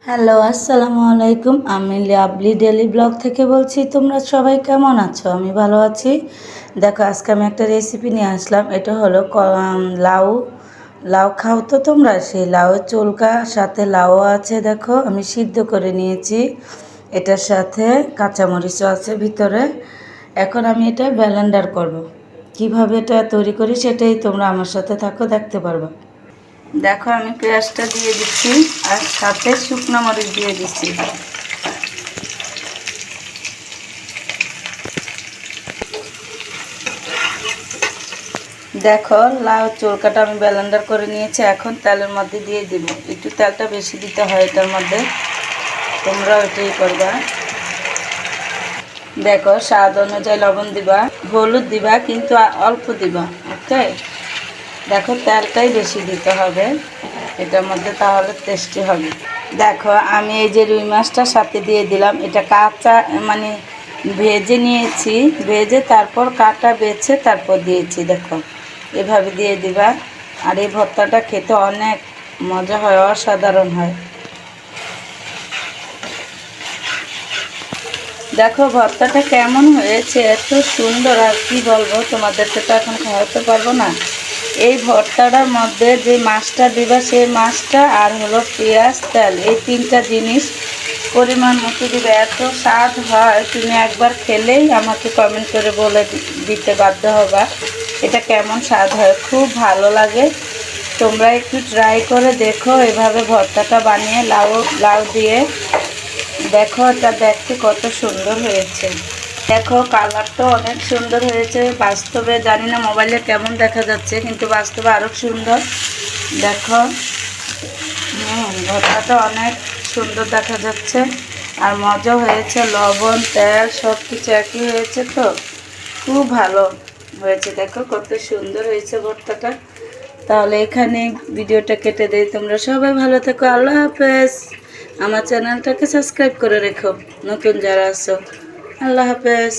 Hello, আসসালামু আলাইকুম। আমি লাভলি ডেলি ব্লগ থেকে বলছি। তোমরা সবাই কেমন আছো? আমি ভালো আছি। দেখো, আজকে আমি একটা রেসিপি নিয়ে আসলাম। এটা হলো লাউ। লাউ খাও তো তোমরা? সেই লাউয়ের চুলকা, সাথে লাউ আছে। দেখো, আমি সিদ্ধ করে নিয়েছি। এটার সাথে কাঁচামরিচও আছে ভিতরে। এখন আমি এটা ব্লেন্ডার করব। কিভাবে এটা তৈরি করি সেটাই তোমরা আমার সাথে থাকো, দেখতে পারবে। দেখো, আমি পেঁয়াজটা দিয়ে দিচ্ছি আর সাথে শুকনো মরিচ দিয়ে দিচ্ছি। দেখো, লাউ চুলকাটা আমি ব্লেন্ডার করে নিয়েছি। এখন তেলের মধ্যে দিয়ে দিব। একটু তেলটা বেশি দিতে হয় এটার মধ্যে, তোমরা ওইটাই করবা। দেখো, স্বাদ অনুযায়ী লবণ দিবা, হলুদ দিবা, কিন্তু অল্প দিবা। ওকে, দেখো তেলটাই বেশি দিতে হবে এটার মধ্যে, তাহলে টেস্টি হবে। দেখো, আমি এই যে রুই মাছটা সাথে দিয়ে দিলাম। এটা কাঁচা মানে ভেজে নিয়েছি, ভেজে তারপর কাটা বেছে তারপর দিয়েছি। দেখো, এভাবে দিয়ে দিবা। আর এই ভর্তাটা খেতে অনেক মজা হয়, অসাধারণ হয়। দেখো, ভর্তাটা কেমন হয়েছে, এত সুন্দর। আর কি বলবো, তোমাদেরকে তো এখন খাওয়াতে পারবো না। এই ভর্তাটার মধ্যে যে মাছটা দিবা, সেই মাছটা আর হলো পেঁয়াজ, তেল, এই তিনটা জিনিস পরিমাণ মতো দিবে। এত স্বাদ হয়, তুমি একবার খেলেই আমাকে কমেন্ট করে বলে দিতে বাধ্য হবা এটা কেমন স্বাদ হয়। খুব ভালো লাগে। তোমরা একটু ট্রাই করে দেখো এভাবে ভর্তাটা বানিয়ে, লাউ লাউ দিয়ে। দেখো, এটা দেখতে কত সুন্দর হয়েছে। দেখো, কালারটা অনেক সুন্দর হয়েছে। বাস্তবে জানি না মোবাইলে কেমন দেখা যাচ্ছে, কিন্তু বাস্তবে আরও সুন্দর। দেখো, ভর্তাটা অনেক সুন্দর দেখা যাচ্ছে আর মজা হয়েছে। লবণ, তেল সব কিছু একই হয়েছে, তো খুব ভালো হয়েছে। দেখো কত সুন্দর হয়েছে ভর্তাটা। তাহলে এখানে ভিডিওটা কেটে দেই। তোমরা সবাই ভালো থেকো। আল্লাহ হাফেজ। আমার চ্যানেলটাকে সাবস্ক্রাইব করে রেখো নতুন যারা আছো। আল্লাহ হাফেজ।